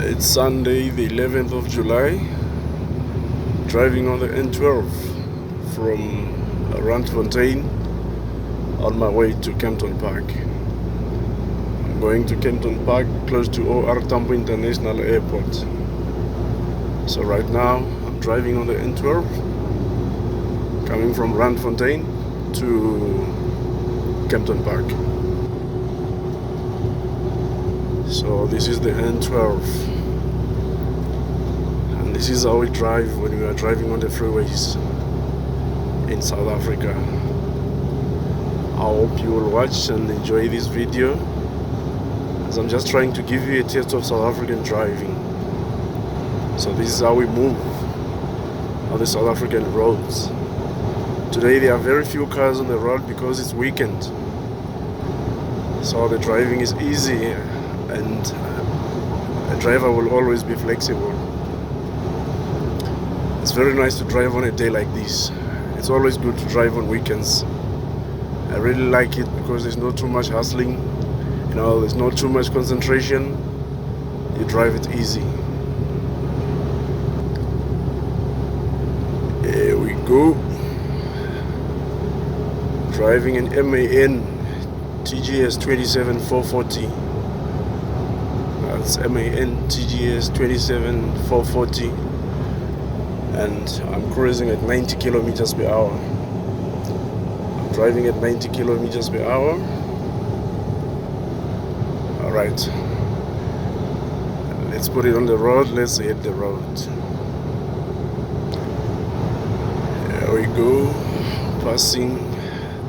It's Sunday, the 11th of July, driving on the N12 from Randfontein on my way to Kempton Park. I'm going to Kempton Park, close to OR Tambo International Airport. So right now, I'm driving on the N12, coming from Randfontein to Kempton Park. So this is the N12, and this is how we drive when we are driving on the freeways in South Africa. I hope you will watch and enjoy this video, as I'm just trying to give you a taste of South African driving. So this is how we move on the South African roads. Today there are very few cars on the road because it's weekend, so the driving is easy and a driver will always be flexible. It's very nice to drive on a day like this. It's always good to drive on weekends. I really like it because there's not too much hustling, there's not too much concentration. You drive it easy. Here we go. Driving an MAN TGS 27440. That's MAN TGS 27440, and I'm cruising at 90 kilometers per hour. I'm driving at 90 kilometers per hour. Alright, let's put it on the road. Let's hit the road. Here we go, passing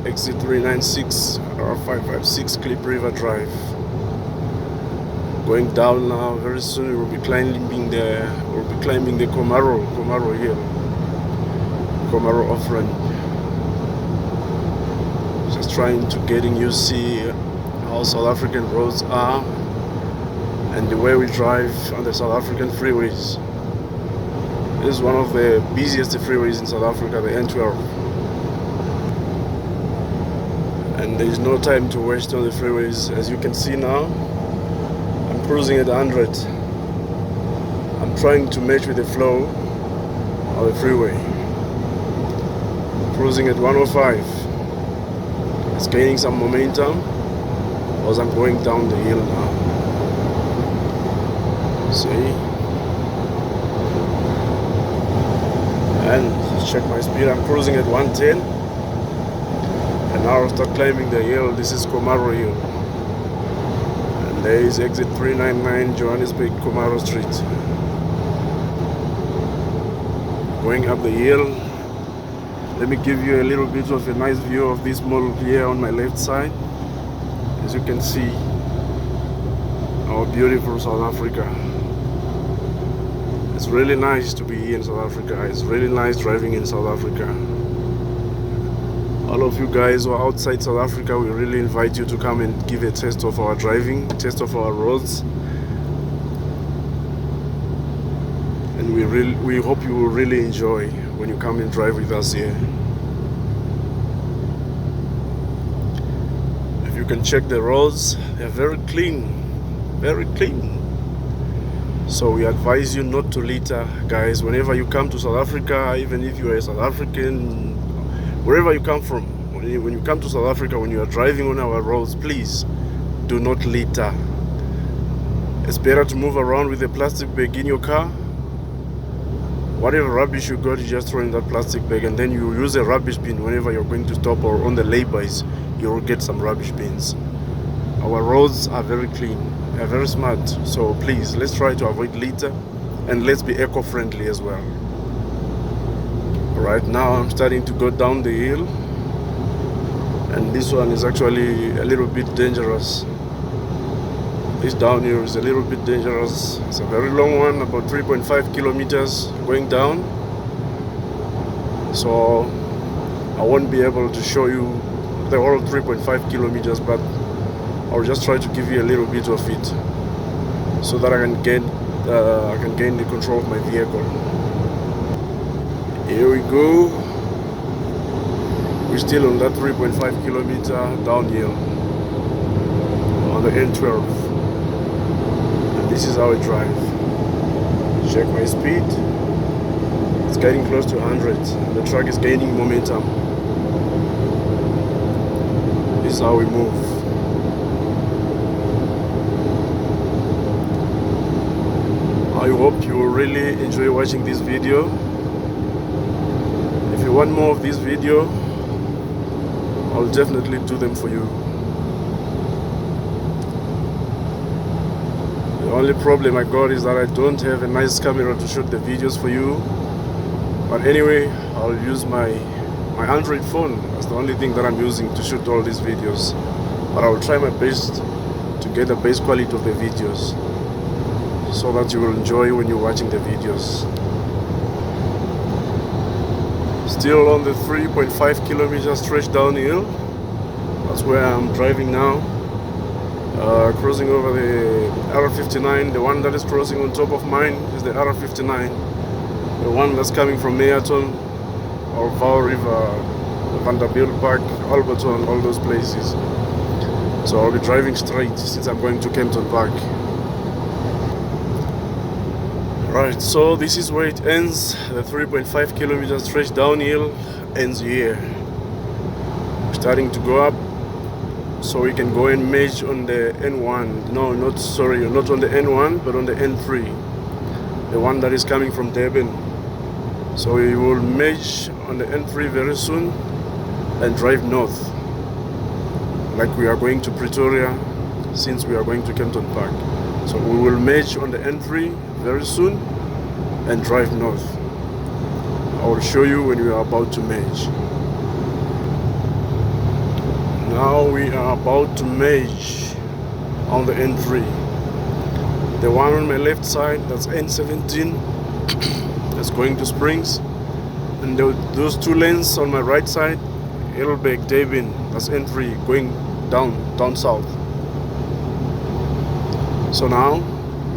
exit 396 or 556 Clip River Drive. Going down now. Very soon we'll be climbing the Komaro Hill, Komaro off-ramp. Just trying to getting you see how South African roads are and the way we drive on the South African freeways. This is one of the busiest freeways in South Africa, the N12. And there is no time to waste on the freeways. As you can see now, I'm cruising at 100. I'm trying to match with the flow of the freeway. Cruising at 105. It's gaining some momentum as I'm going down the hill now. See? And check my speed. I'm cruising at 110. And now I'll start climbing the hill. This is Komaro Hill. And there is exit 399 Johannesburg Komaro Street. Going up the hill. Let me give you a little bit of a nice view of this mall here on my left side. As you can see, our beautiful South Africa. It's really nice to be here in South Africa. It's really nice driving in South Africa. All of you guys who are outside South Africa, we really invite you to come and give a taste of our driving, a taste of our roads. And we hope you will really enjoy when you come and drive with us here. If you can check the roads, they are very clean, very clean. So we advise you not to litter, guys. Whenever you come to South Africa, even if you are a South African, wherever you come from, when you come to South Africa, when you are driving on our roads, please do not litter. It's better to move around with a plastic bag in your car. Whatever rubbish you got, you just throw in that plastic bag, and then you use a rubbish bin whenever you're going to stop, or on the laybys, you'll get some rubbish bins. Our roads are very clean, they are very smart, so please, let's try to avoid litter, and let's be eco-friendly as well. Right now I'm starting to go down the hill, and this one is actually a little bit dangerous. This downhill is a little bit dangerous. It's a very long one, about 3.5 kilometers going down. So I won't be able to show you the whole 3.5 kilometers, but I'll just try to give you a little bit of it so that I can gain the control of my vehicle. Here we go. We're still on that 3.5 kilometer downhill on the N12. And this is how I drive. Check my speed. It's getting close to 100. The truck is gaining momentum. This is how we move. I hope you will really enjoy watching this video. If you want more of this video, I'll definitely do them for you. The only problem I got is that I don't have a nice camera to shoot the videos for you. But anyway, I'll use my Android phone. That's the only thing that I'm using to shoot all these videos. But I will try my best to get the best quality of the videos, so that you will enjoy when you're watching the videos. Still on the 3.5 kilometer stretch downhill. That's where I'm driving now. Crossing over the R59. The one that is crossing on top of mine is the R59. The one that's coming from Meaton or Vaal River, Vanderbilt Park, Alberton, all those places. So I'll be driving straight since I'm going to Kempton Park. Right, so this is where it ends. The 3.5 kilometer stretch downhill ends here. We're starting to go up, so we can go and merge on the N1. No, not on the N1, but on the N3, the one that is coming from Durban. So we will merge on the N3 very soon and drive north, like we are going to Pretoria, since we are going to Kempton Park. So we will merge on the N3 very soon and drive north. I will show you when we are about to merge. Now we are about to merge on the N3. The one on my left side, that's N17, that's going to Springs. And those two lanes on my right side, Heidelberg, Durban, that's N3, going down south. So now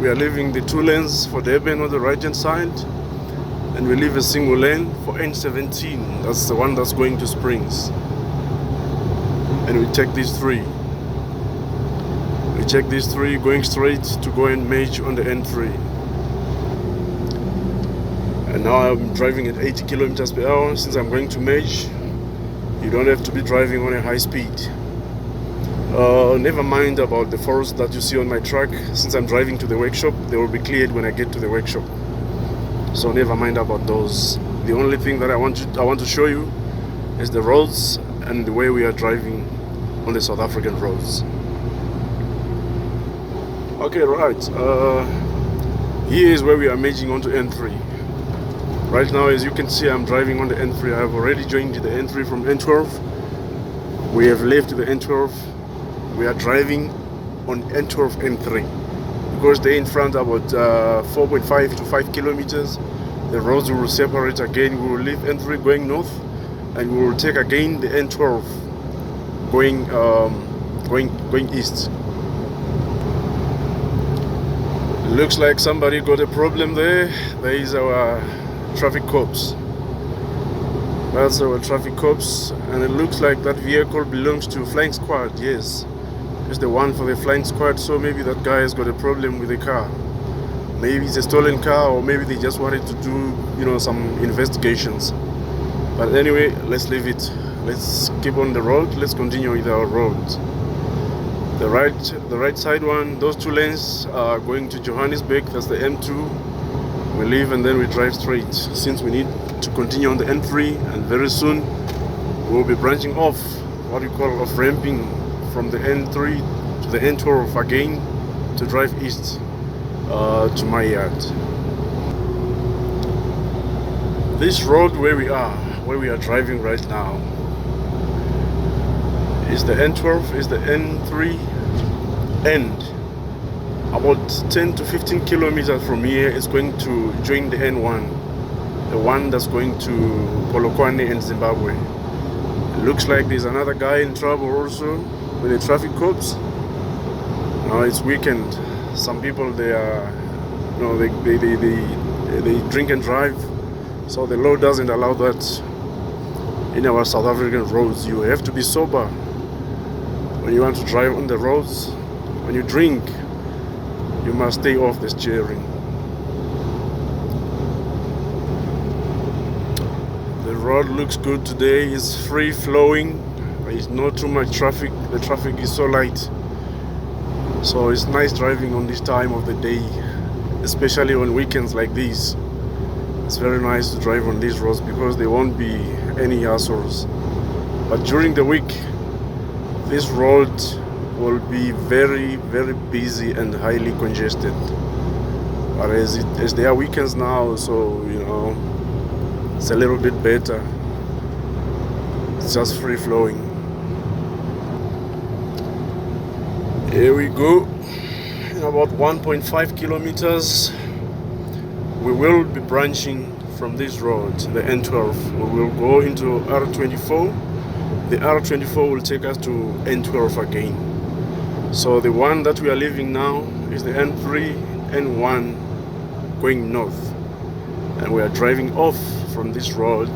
we are leaving the two lanes for Durban on the right hand side, and we leave a single lane for N17. That's the one that's going to Springs. And we take these three. We check these three going straight to go and merge on the N3. And now I'm driving at 80 kilometers per hour. Since I'm going to merge, you don't have to be driving on a high speed. Never mind about the forest that you see on my truck. Since I'm driving to the workshop, they will be cleared when I get to the workshop. So never mind about those. The only thing that I want to show you is the roads and the way we are driving on the South African roads. Okay, right. Here is where we are merging onto N3. Right now, as you can see, I'm driving on the N3. I have already joined the N3 from N12. We have left the N12. We are driving on N12 N3 because they're in front about 4.5 to 5 kilometers. The roads will separate again. We will leave N3 going north, and we will take again the N12 going east. Looks like somebody got a problem there. There is our traffic cops. That's our traffic cops, and it looks like that vehicle belongs to Flying Squad. Yes, it's the one for the Flying Squad. So maybe that guy has got a problem with the car. Maybe it's a stolen car, or maybe they just wanted to do, some investigations. But anyway, let's leave it. Let's keep on the road. Let's continue with our road. The right side one, those two lanes are going to Johannesburg. That's the M2. We leave and then we drive straight, since we need to continue on the N3, and very soon we'll be branching off, what we call off ramping from the N3 to the N12 again to drive east to my yard. This road where we are driving right now is the N12, is the N3 end. About 10 to 15 kilometers from here is going to join the N1, the one that's going to Polokwane and Zimbabwe. It looks like there's another guy in trouble also with the traffic cops. Now it's weekend. Some people, they are, they drink and drive, so the law doesn't allow that in our South African roads. You have to be sober when you want to drive on the roads. When you drink, you must stay off the steering. road looks good today. It's free flowing. There's not too much traffic. The traffic is so light. So it's nice driving on this time of the day, especially on weekends like these. It's very nice to drive on these roads because there won't be any hassles. But during the week, this road will be very, very busy and highly congested. But as there are weekends now, so it's a little bit better. It's just free flowing. Here we go. In about 1.5 kilometers, we will be branching from this road, the N12. We will go into R24. The R24 will take us to N12 again. So the one that we are leaving now is the N3, N1 going north. And we are driving off from this road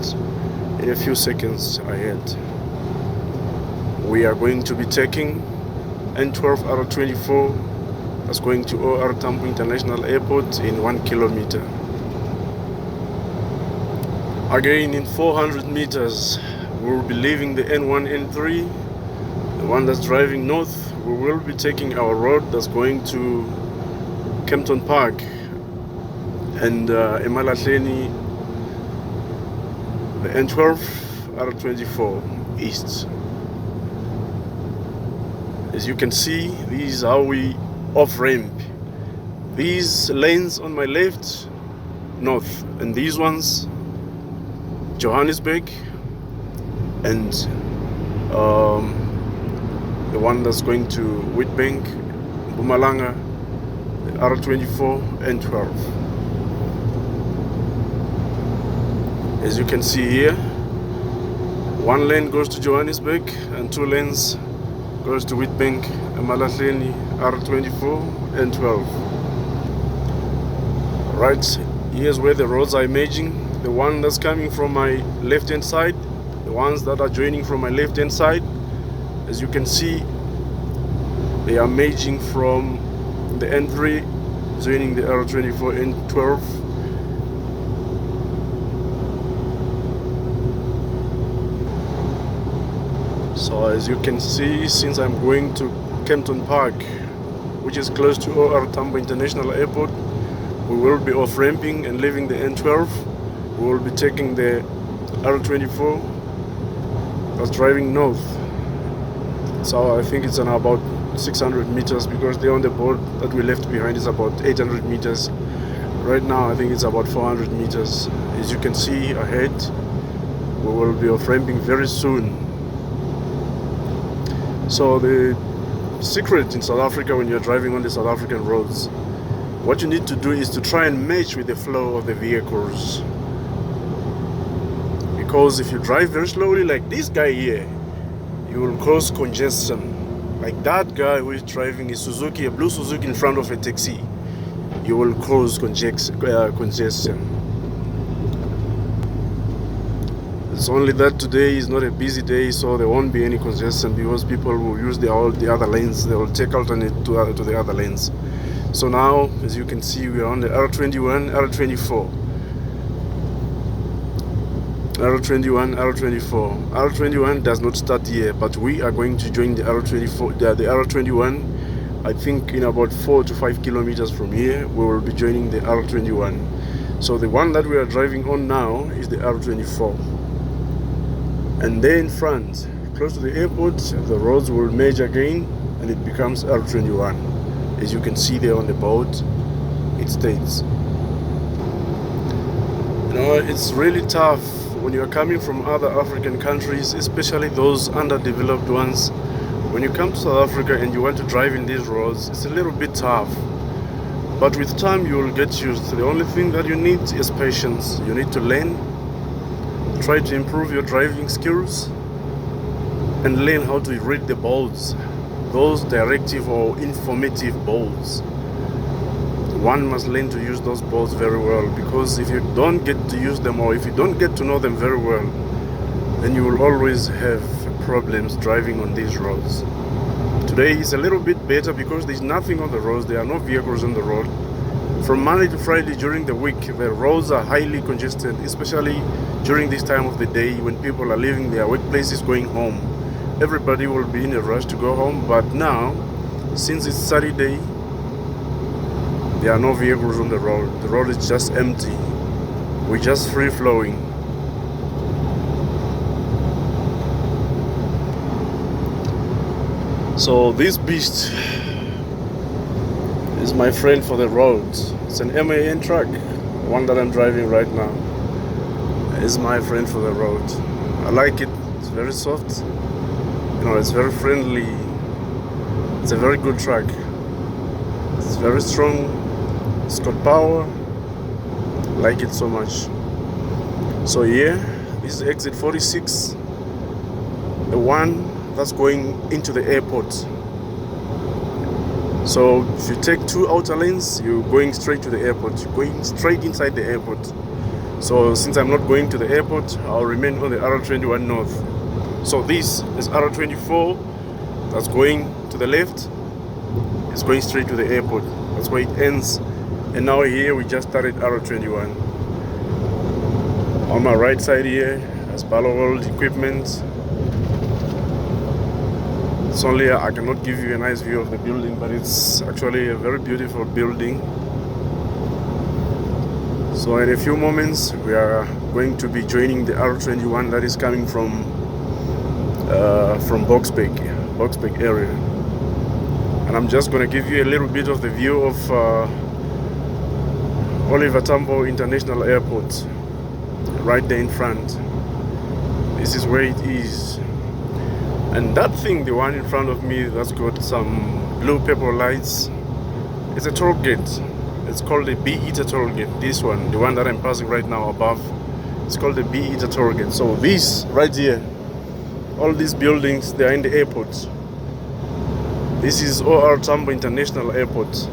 in a few seconds ahead. We are going to be taking N12 R24 that's going to OR Tambo International Airport in 1 kilometer. Again, in 400 meters, we will be leaving the N1, N3, the one that's driving north. We will be taking our road that's going to Kempton Park and Emalahleni, the N12 R24 east. As you can see, this is how we off-ramp. These lanes on my left, north, and these ones, Johannesburg, and the one that's going to Witbank, Mpumalanga, the R24 and 12. As you can see here, one lane goes to Johannesburg and 2 lanes goes to Witbank, Emalahleni, R24 and 12. Right, here's where the roads are emerging. The one that's coming from my left hand side, the ones that are joining from my left hand side, as you can see, they are merging from the N3 joining the R24 and 12. So as you can see, since I'm going to Kempton Park, which is close to OR Tambo International Airport, we will be off-ramping and leaving the N12. We will be taking the R24 that's driving north. So I think it's on about 600 meters because the on the board that we left behind is about 800 meters. Right now I think it's about 400 meters. As you can see ahead, we will be off-ramping very soon. So the secret in South Africa when you're driving on the South African roads, what you need to do is to try and match with the flow of the vehicles. Because if you drive very slowly like this guy here, you will cause congestion. Like that guy who is driving a Suzuki, a blue Suzuki in front of a taxi, you will cause congestion. It's only that today is not a busy day, so there won't be any congestion because people will use the other lanes. They will take alternate to the other lanes. So now, as you can see, we are on the R21, R24. R21, R24. R21 does not start here, but we are going to join the R24, the R21. I think in about 4 to 5 kilometers from here, we will be joining the R21. So the one that we are driving on now is the R24. And there in front, close to the airport, the roads will merge again and it becomes R21. As you can see there on the board, it states. It's really tough when you are coming from other African countries, especially those underdeveloped ones. When you come to South Africa and you want to drive in these roads, it's a little bit tough. But with time you will get used. The only thing that you need is patience. You need to learn, try to improve your driving skills, and learn how to read the boards, those directive or informative boards. One must learn to use those boards very well, because if you don't get to use them or if you don't get to know them very well, then you will always have problems driving on these roads. Today is a little bit better because there's nothing on the roads, there are no vehicles on the road. From Monday to Friday during the week, the roads are highly congested, especially during this time of the day when people are leaving their workplaces going home. Everybody will be in a rush to go home, but now, since it's Saturday, there are no vehicles on the road. The road is just empty. We're just free flowing. So this beast is my friend for the road. It's an MAN truck, the one that I'm driving right now. Is my friend for the road. I like it. It's very soft. You know, it's very friendly. It's a very good truck. It's very strong. It's got power. I like it so much. So yeah, this is exit 46, the one that's going into the airport. So if you take 2 outer lanes, you're going straight to the airport. You're going straight inside the airport. So since I'm not going to the airport, I'll remain on the R21 North. So this is R24 that's going to the left. It's going straight to the airport. That's where it ends. And now here we just started R21. On my right side here, as Palo World equipment. It's only I cannot give you a nice view of the building, but it's actually a very beautiful building. So in a few moments we are going to be joining the R21 that is coming from Boksburg area. And I'm just going to give you a little bit of the view of Oliver Tambo International Airport, right there in front. This is where it is. And that thing, the one in front of me, that's got some blue purple lights, it's a toll gate. It's called the B-Eater toll gate. This one, the one that I'm passing right now above, it's called the B-Eater toll gate. So this right here, all these buildings, they are in the airport. This is OR Tambo International Airport.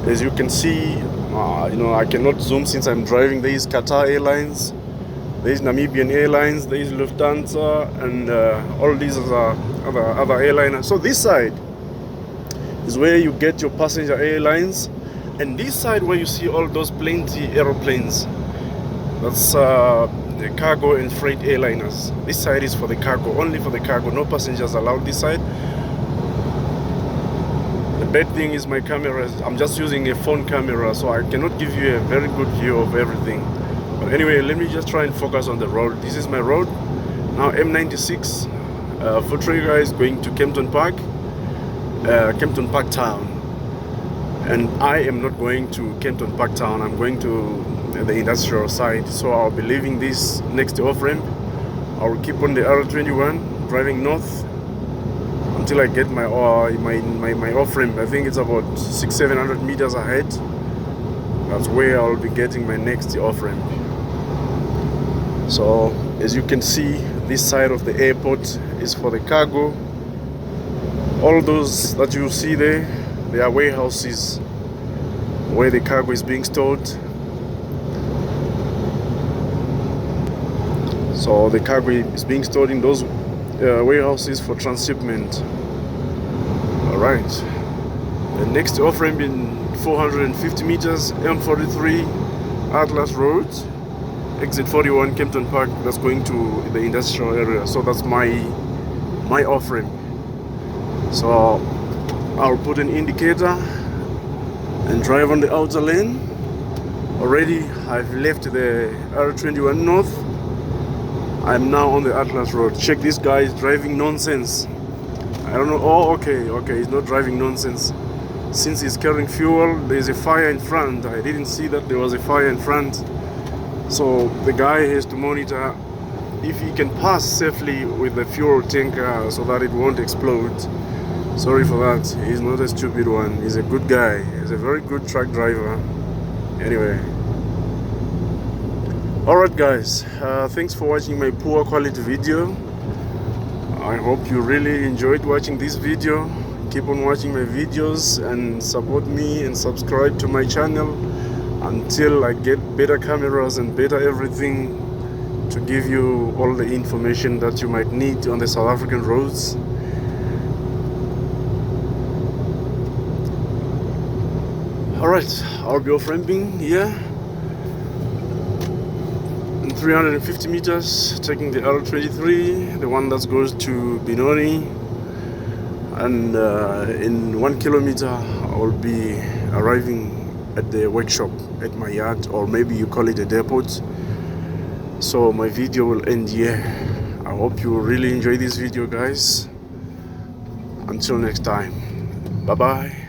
As you can see, you know, I cannot zoom since I'm driving. There is Qatar Airlines, there is Namibian Airlines, there is Lufthansa, and all these are other airliners. So this side is where you get your passenger airlines, and this side where you see all those plenty aeroplanes, that's the cargo and freight airliners. This side is for the cargo, only for the cargo, no passengers allowed this side. The bad thing is my camera, I'm just using a phone camera, so I cannot give you a very good view of everything. But anyway, let me just try and focus on the road. This is my road. Now M96, Freeways is going to Kempton Park Town. And I am not going to Kempton Park Town, I'm going to the industrial side. So I'll be leaving this next to off-ramp. I'll keep on the R21, driving north until I get my off-ramp. I think it's about 600-700 meters ahead. That's where I'll be getting my next off-ramp. So as you can see, this side of the airport is for the cargo. All those that you see there, they are warehouses where the cargo is being stored. So the cargo is being stored in those warehouses for transshipment. Alright, the next off-ramp in 450 meters, M43 Atlas Road, exit 41 Kempton Park, that's going to the industrial area. So that's my off-ramp. So I'll put an indicator and drive on the outer lane. Already I've left the R21 North. I'm now on the Atlas Road. Check this guy is driving nonsense. I don't know. Oh, okay, he's not driving nonsense. Since he's carrying fuel, there's a fire in front. I didn't see that there was a fire in front. So the guy has to monitor if he can pass safely with the fuel tanker so that it won't explode. Sorry for that. He's not a stupid one. He's a good guy. He's a very good truck driver. Anyway. Alright guys, thanks for watching my poor quality video. I hope you really enjoyed watching this video. Keep on watching my videos and support me and subscribe to my channel until I get better cameras and better everything to give you all the information that you might need on the South African roads. Alright, I'll be off ramping here in 350 meters, taking the L23, the one that goes to Benoni, and in 1 kilometer I will be arriving at the workshop at my yard, or maybe you call it a depot. So my video will end here. I hope you really enjoy this video, guys. Until next time, bye bye.